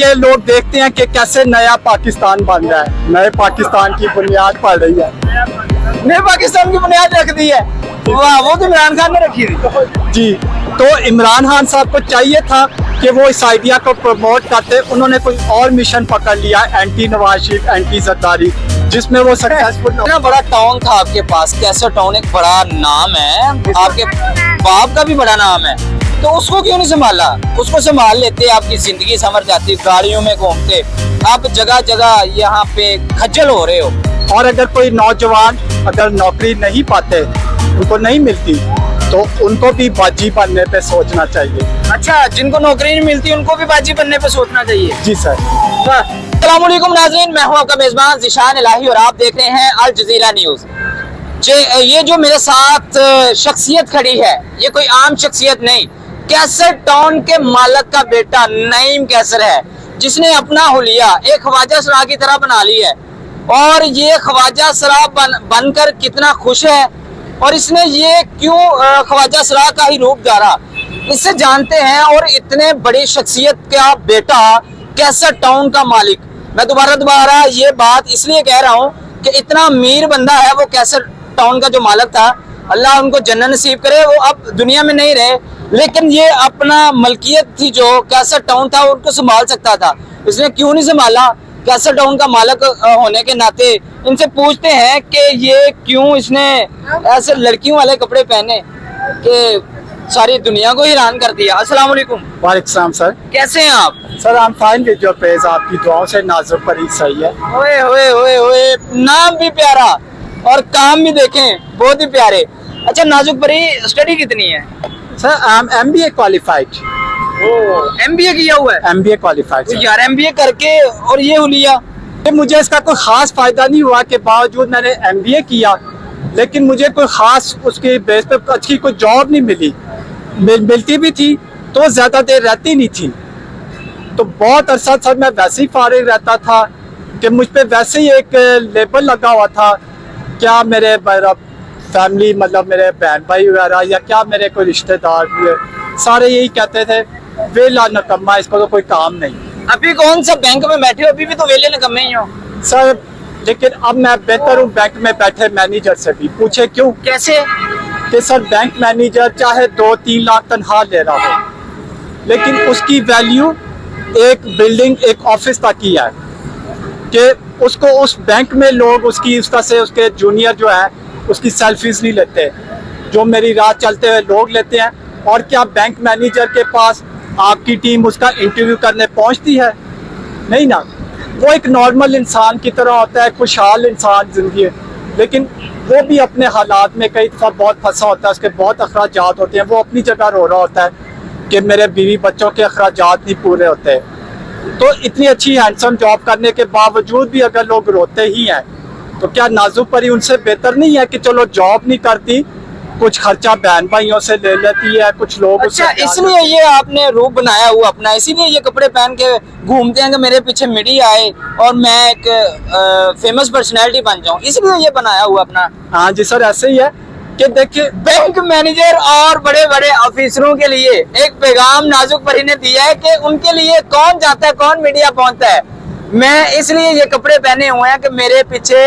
ये लोग देखते हैं कि कैसे नया पाकिस्तान बन रहा है, नए पाकिस्तान की बुनियाद पड़ रही है। नए पाकिस्तान की बुनियाद रख दी है, वाह, वो तो इमरान खान ने रखी थी जी। तो इमरान खान साहब को चाहिए था कि वो इस आइडिया को प्रमोट करते, उन्होंने कोई और मिशन पकड़ लिया, एंटी नवाज शरीफ, एंटी जरदारी, जिसमें वो सक्सेसफुल। इतना बड़ा टाउन था आपके पास, कैसा टाउन एक बड़ा नाम है, आपके बाप का भी बड़ा नाम है, तो उसको क्यों नहीं संभाला? उसको संभाल लेते, आपकी जिंदगी संवर जाती, गाड़ियों में घूमते, आप जगह जगह यहाँ पे खज्जल हो रहे हो। और अगर कोई नौजवान अगर नौकरी नहीं पाते, उनको नहीं मिलती, तो उनको भी बाजी बनने पे सोचना चाहिए। अच्छा, जिनको नौकरी नहीं मिलती उनको भी बाजी बनने पे सोचना चाहिए। जी सर। अस्सलाम वालेकुम नाज़रीन, मैं हूं आपका मेजबान ज़ीशान इलाही और आप देख रहे हैं अल जज़ीरा न्यूज़। ये जो मेरे साथ शख्सियत खड़ी है, ये कोई आम शख्सियत नहीं, कैसर टाउन के मालिक का बेटा नईम कैसर है, जिसने अपना हुलिया एक ख्वाजा सराय की तरह बना ली है। और ये ख्वाजा सराय बनकर कितना खुश है, और इसने ये क्यों ख्वाजा सराय का ही रूप धारा, इससे जानते हैं। और इतने बड़ी शख्सियत का बेटा कैसर टाउन का मालिक, मैं दोबारा ये बात इसलिए कह रहा हूँ कि इतना अमीर बंदा है वो कैसर टाउन का जो मालिक था, अल्लाह उनको जन्नत नसीब करे, वो अब दुनिया में नहीं रहे, लेकिन ये अपना मलकियत थी जो कैसर टाउन था उनको संभाल सकता था, इसने क्यों नहीं संभाला? कैसर टाउन का मालिक होने के नाते इनसे पूछते हैं कि ये क्यों इसने ऐसे लड़कियों वाले कपड़े पहने कि सारी दुनिया को हैरान कर दिया। अस्सलाम वालेकुम। वालेकुम सर। कैसे हैं आप? Sir I am fine with your praise, आपकी दुआओं से नाजुक परी सही है। ओए ओए ओए ओए, नाम भी प्यारा और काम भी देखें बहुत ही प्यारे। अच्छा नाजुक परी, स्टडी कितनी है? Sir I am MBA qualified. MBA किया हुआ है? MBA क्वालिफाइड तो यार MBA करके और ये हुलिया, मुझे इसका कोई खास फायदा नहीं हुआ के बावजूद मैंने MBA किया, लेकिन मुझे कोई खास उसके बेस पे अच्छी कोई जॉब नहीं मिली, मिलती भी थी तो ज्यादा देर रहती नहीं थी। तो बहुत अरसा सर मैं वैसे ही फारिग रहता था कि मुझ पे वैसे ही एक लेबल लगा हुआ था, क्या मेरे फैमिली मतलब मेरे बहन भाई वगैरह या क्या मेरे कोई रिश्तेदार हुए, सारे यही कहते थे वेला नकम्मा, इसको तो कोई काम नहीं। अभी कौन सा बैंक में बैठे हो, अभी भी तो वेले निकम्मे ही हो सर, लेकिन अब मैं बेहतर हूँ बैंक में बैठे मैनेजर से भी। पूछे क्यों? कैसे? कि सर बैंक मैनेजर चाहे 2-3 लाख तनख्वाह ले रहा हो, लेकिन उसकी वैल्यू एक बिल्डिंग एक ऑफिस तक ही है, कि उसको उस बैंक में लोग उसकी उस तरह से उसके जूनियर जो है उसकी सेल्फीज नहीं लेते, जो मेरी रात चलते हुए लोग लेते हैं। और क्या बैंक मैनेजर के पास आपकी टीम उसका इंटरव्यू करने पहुंचती है? नहीं ना, वो एक नॉर्मल इंसान की तरह होता है, खुशहाल इंसान जिंदगी है, लेकिन वो भी अपने हालात में कई दफ़ा बहुत फंसा होता है, उसके बहुत अखराजात होते हैं, वो अपनी जगह रो रहा होता है कि मेरे बीवी बच्चों के अखराजात नहीं पूरे होते। तो इतनी अच्छी हैंडसम जॉब करने के बावजूद भी अगर लोग रोते ही हैं, तो क्या नाजुक परी उनसे बेहतर नहीं है कि चलो जॉब नहीं करती, कुछ खर्चा बहन भाइयों से ले लेती है, कुछ लोग। अच्छा, इसलिए ये आपने रूप बनाया हुआ अपना, इसीलिए ये कपड़े पहन के घूमते हैं कि मेरे पीछे मीडिया आए और मैं एक फेमस पर्सनैलिटी बन जाऊं, इसलिए ये बनाया हुआ अपना? हाँ जी सर, ऐसे ही है कि देखिए बैंक मैनेजर और बड़े बड़े ऑफिसरों के लिए एक पैगाम नाजुक परी ने दिया है कि उनके लिए कौन जाता है, कौन मीडिया पहुंचता है। मैं इसलिए ये कपड़े पहने हुए हैं कि मेरे पीछे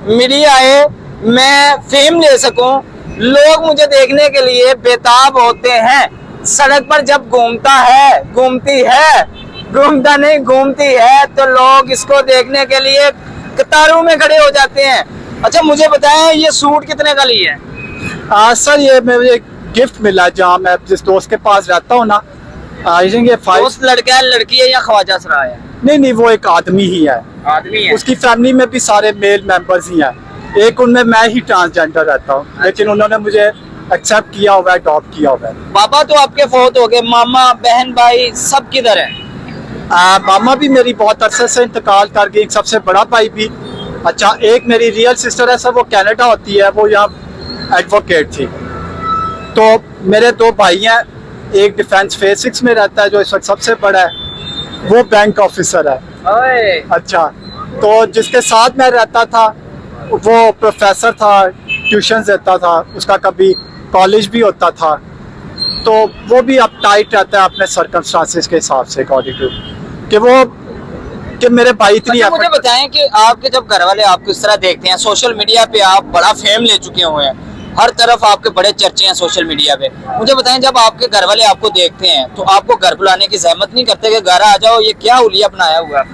मीडिया आए, मैं फेम ले सकूं, लोग मुझे देखने के लिए बेताब होते हैं। सड़क पर जब घूमता है, घूमती है, घूमता नहीं घूमती है, तो लोग इसको देखने के लिए कतारों में खड़े हो जाते हैं। अच्छा मुझे बताएं, ये सूट कितने का लिया है? सर ये मुझे एक गिफ्ट मिला जहाँ मैं जिस दोस्त के पास रहता हूँ ना, ये दोस्त लड़का है, लड़की है या ख्वाजा सराय है? नहीं, वो एक आदमी ही है। आदमी है? उसकी फैमिली में भी सारे मेल मेंबर्स ही हैं, एक उनमें मैं ही ट्रांसजेंडर रहता हूँ। अच्छा। लेकिन उन्होंने मुझे एक्सेप्ट किया हुआ है, अडॉप्ट किया हुआ है। पापा तो आपके फौत हो गए, मामा बहन भाई सब किधर है? मामा भी मेरी बहुत अरसे से इंतकाल कर गई, सबसे बड़ा भाई भी। अच्छा, एक मेरी रियल सिस्टर है सर, वो कनाडा होती है, वो यहाँ एडवोकेट थी। तो मेरे 2 भाई हैं, एक डिफेंस फेज 6 में रहता है जो इस वक्त सबसे बड़ा है, वो बैंक ऑफिसर है। ओए। अच्छा, तो जिसके साथ मैं रहता था वो प्रोफेसर था, ट्यूशन देता था, उसका कभी कॉलेज भी होता था, तो वो भी अब टाइट रहता है अपने सर्कमस्टांसेस के हिसाब से अकॉर्डिंग टू। कि मेरे भाई इतनी अच्छा, मुझे effort- बताएं कि आपके जब घर वाले आपको इस तरह देखते हैं, सोशल मीडिया पे आप बड़ा फेम ले चुके हुए हैं, हर तरफ आपके बड़े चर्चे हैं सोशल मीडिया पे, मुझे बताएं जब आपके घर वाले आपको देखते हैं तो आपको घर बुलाने की जहमत नहीं करते कि घर आ जाओ, ये क्या हुलिया बनाया हुआ है?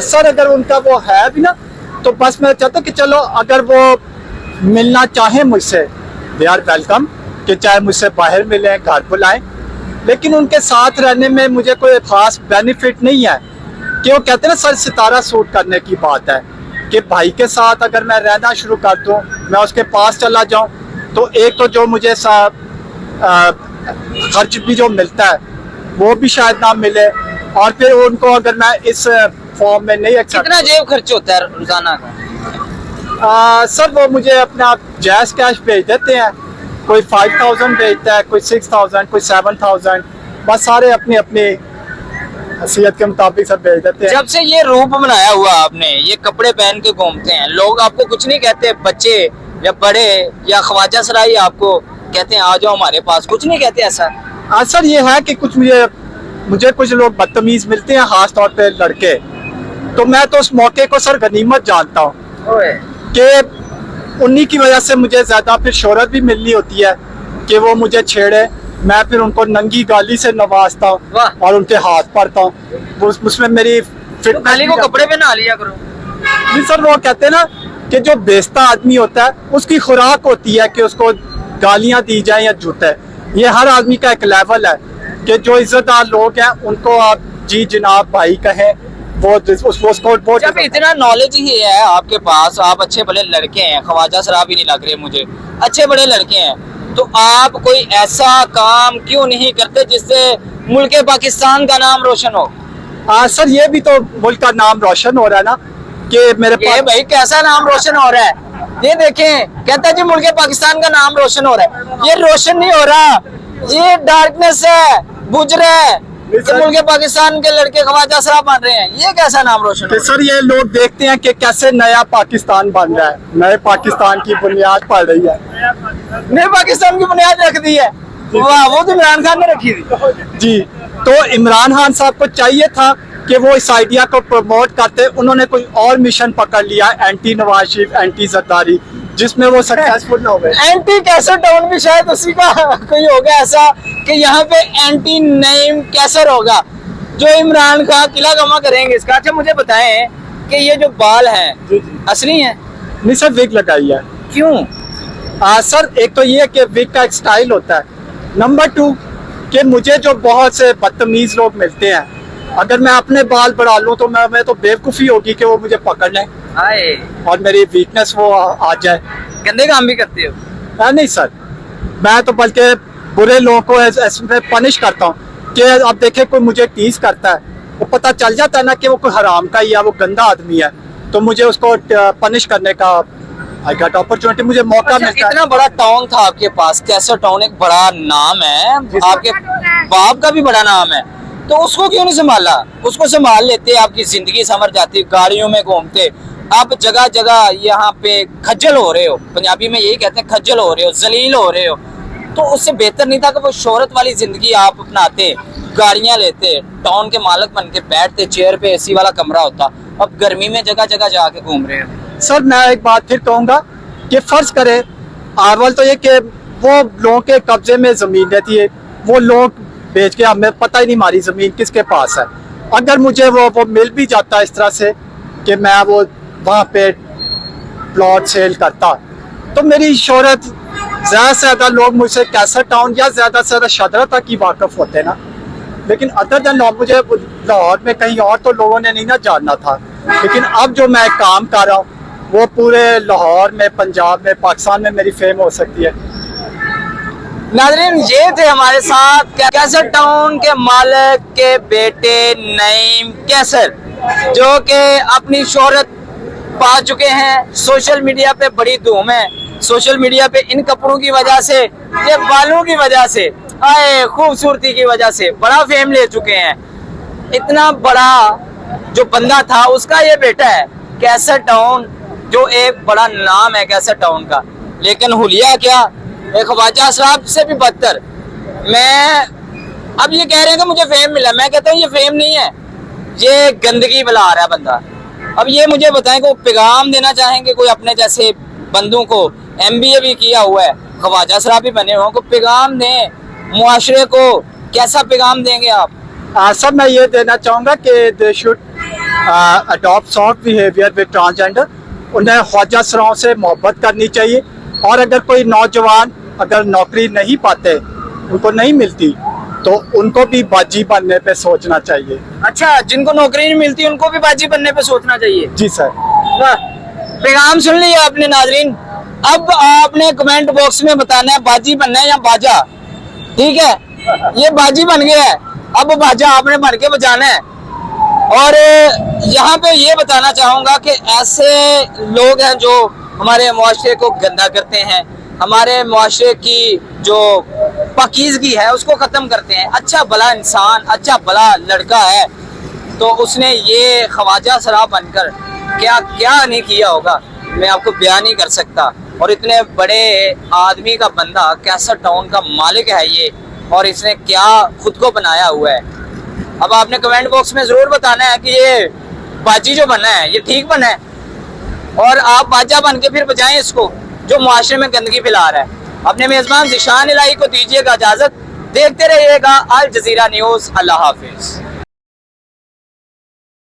सर अगर उनका वो है भी ना, तो बस मैं चाहता हूँ कि चलो अगर वो मिलना चाहें मुझसे, दे आर वेलकम, कि चाहे मुझसे बाहर मिलें, घर बुलाएं, लेकिन उनके साथ रहने में मुझे कोई खास बेनिफिट नहीं है। कि वो कहते हैं ना सर सितारा सूट करने की बात है, कि भाई के साथ अगर मैं रहना शुरू कर दूं, मैं उसके पास चला जाऊं, तो एक तो जो मुझे खर्च भी जो मिलता है वो भी शायद ना मिले, और फिर उनको अगर मैं इस फॉर्म में नहीं एक्सेप्ट। कितना जेब खर्च होता है रोजाना का? सर वो मुझे अपना जैस कैश भेज देते हैं, कोई 5000 भेजता है, कोई 6000, कोई 7000, बस सारे अपनी अपनी हैसियत के मुताबिक सब भेज देते हैं। जब से ये रूप बनाया हुआ आपने, ये कपड़े पहन के घूमते हैं, लोग आपको कुछ नहीं कहते, बच्चे या बड़े या ख्वाजा सराई आपको कहते हैं आ जाओ हमारे पास, कुछ नहीं कहते ऐसा? सर ये है कि कुछ मुझे कुछ लोग बदतमीज मिलते हैं, खास तौर पे लड़के, तो मैं तो उस मौके को सर गनीमत जानता हूँ कि उन्हीं की वजह से मुझे ज्यादा फिर शोहरत भी मिलनी होती है कि वो मुझे छेड़े, मैं फिर उनको नंगी गाली से नवाजता हूँ और उनके हाथ पड़ता हूँ, उसमें मेरी तो गाली को कपड़े पे ना लिया करो। जी सर, वो कहते हैं ना कि जो बेचता आदमी होता है उसकी खुराक होती है कि उसको गालियां दी जाए या जूते, ये हर आदमी का एक लेवल है कि जो इज्जतदार लोग हैं उनको आप जी जनाब भाई कहें, वो जब इतना नॉलेज ही है आपके पास, आप अच्छे बड़े लड़के हैं, ख्वाजा शराब ही नहीं लग रहे मुझे, अच्छे बड़े लड़के हैं, तो आप कोई ऐसा काम क्यों नहीं करते जिससे मुल्क पाकिस्तान का नाम रोशन हो? सर ये भी तो मुल्क का नाम रोशन हो रहा है ना कि मेरे ये भाई कैसा नाम रोशन हो रहा है? ये देखें, कहता है जी मुल्क पाकिस्तान का नाम रोशन हो रहा है, ये रोशन नहीं हो रहा, ये डार्कनेस है, बुझ रहा है कि मुल्क पाकिस्तान के लड़के ख्वाजा शराब बन रहे हैं, ये कैसा नाम रोशन हो? सर ये लोग देखते हैं कि कैसे नया पाकिस्तान बन रहा है, नए पाकिस्तान की बुनियाद पड़ रही है, नए पाकिस्तान की बुनियाद रख दी है, वाह, वो तो इमरान खान ने रखी थी जी। तो इमरान खान साहब को चाहिए था कि वो इस आइडिया को प्रमोट करते, उन्होंने कोई और मिशन पकड़ लिया, एंटी नवाज शरीफ, एंटी जरदारी, जिसमें वो सक्सेसफुल हो गए। एंटी कैसर टाउन भी शायद उसी का कोई होगा ऐसा कि यहाँ पे एंटी नईम कैसर होगा जो इमरान खान किला गमा करेंगे इसका। अच्छा मुझे बताएं कि ये जो बाल हैं असली हैं? नहीं सर, विग लगाई है। क्यों? सर एक तो ये कि विग का एक स्टाइल होता है, नंबर 2 कि मुझे जो बहुत से बदतमीज लोग मिलते हैं, अगर मैं अपने बाल बढ़ा लूं तो मैं तो बेवकूफ़ी होगी कि वो मुझे पकड़ लें और मेरी वीकनेस वो आ जाए। गंदे काम भी करते हो? नहीं सर, मैं तो बल्कि बुरे लोगों को ऐसे पनिश करता हूँ कि अब देखे कोई मुझे टीज करता है, वो पता चल जाता है ना कि वो कोई हराम का या वो गंदा आदमी है, तो मुझे उसको पनिश करने का आई गॉट अपॉर्चुनिटी, मुझे मौका अच्छा, मिलता है। इतना बड़ा टाउन था आपके पास, कैसर टाउन एक बड़ा नाम है, आपके बाप का भी बड़ा नाम है, तो उसको क्यों नहीं संभाला? उसको संभाल लेते, आपकी जिंदगी संवर जाती, गाड़ियों में घूमते। आप जगह जगह यहाँ पे खज्जल हो रहे हो, पंजाबी में यही कहते हैं खज्जल हो रहे हो, जलील हो रहे हो, तो उससे बेहतर नहीं था कि वो शोहरत वाली जिंदगी आप अपनाते, गाड़ियां लेते, टाउन के मालिक बन के बैठते, चेयर पे एसी वाला कमरा होता, अब गर्मी में जगह जगह जाके घूम रहे हो। सर मैं एक बात फिर कहूँगा कि फर्ज करें, अव्वल तो ये कि वो लोगों के कब्जे में ज़मीन रहती है, वो लोग बेच के, हमें पता ही नहीं हमारी ज़मीन किसके पास है, अगर मुझे वो मिल भी जाता इस तरह से कि मैं वो वहाँ पे प्लॉट सेल करता, तो मेरी शोहरत ज़्यादा से ज़्यादा लोग मुझसे कैसर टाउन या ज़्यादा से ज़्यादा शदरा तक ही वाकफ़ होते ना, लेकिन अदर देन मुझे लाहौर में कहीं और तो लोगों ने नहीं ना जानना था, लेकिन अब जो मैं काम कर रहा हूँ वो पूरे लाहौर में, पंजाब में, पाकिस्तान में मेरी फेम हो सकती है। नाज़रीन, ये थे हमारे साथ कैसर टाउन के मालिक के बेटे नईम कैसर, जो कि अपनी शोहरत पा चुके हैं, सोशल मीडिया पे बड़ी धूम है, सोशल मीडिया पे इन कपड़ों की वजह से, ये बालों की वजह से, आए खूबसूरती की वजह से बड़ा फेम ले चुके हैं। इतना बड़ा जो बंदा था उसका ये बेटा है कैसर टाउन, जो एक बड़ा नाम है कैसर टाउन का, लेकिन हुलिया क्या, एक ख्वाजा शराब से भी बदतर। मैं अब ये कह रहे हैं कि मुझे फेम मिला, मैं कहता हूँ ये फेम नहीं है, ये गंदगी फैला रहा है बंदा। अब ये मुझे बताएं को पैगाम देना चाहेंगे कोई अपने जैसे बंदों को, MBA भी किया हुआ है, ख्वाजा शराबी बने हुए को पैगाम दें, मुआशरे को कैसा पैगाम देंगे आप? सर मैं ये देना चाहूँगा कि they should adopt soft behaviour with transgender. उन्हें ख्वाजा सराओं से मोहब्बत करनी चाहिए, और अगर कोई नौजवान अगर नौकरी नहीं पाते, उनको नहीं मिलती, तो उनको भी बाजी बनने पे सोचना चाहिए। अच्छा, जिनको नौकरी नहीं मिलती उनको भी बाजी बनने पे सोचना चाहिए। जी सर। वाह, पैगाम सुन लिया आपने नाजरीन। अब आपने कमेंट बॉक्स में बताना है बाजी बनना है या बाजा, ठीक है? ये बाजी बन गया है, अब बाजा आपने बन के बजाना है। और यहाँ पे ये बताना चाहूँगा कि ऐसे लोग हैं जो हमारे मुआशरे को गंदा करते हैं, हमारे मुआशरे की जो पाकीज़गी है उसको ख़त्म करते हैं। अच्छा भला इंसान, अच्छा भला लड़का है, तो उसने ये ख्वाजा शराब बनकर क्या क्या नहीं किया होगा, मैं आपको बयान नहीं कर सकता। और इतने बड़े आदमी का बंदा, कैसा टाउन का मालिक है ये, और इसने क्या खुद को बनाया हुआ है। अब आपने कमेंट बॉक्स में ज़रूर बताना है कि ये बाजी जो बना है ये ठीक बना है, और आप बाजा बन के फिर बजाएं इसको जो मुआशरे में गंदगी फैला रहा है। अपने मेज़बान ज़िशान इलाही को दीजिएगा इजाज़त। देखते रहिएगा अल जज़ीरा न्यूज़। अल्लाह हाफिज़।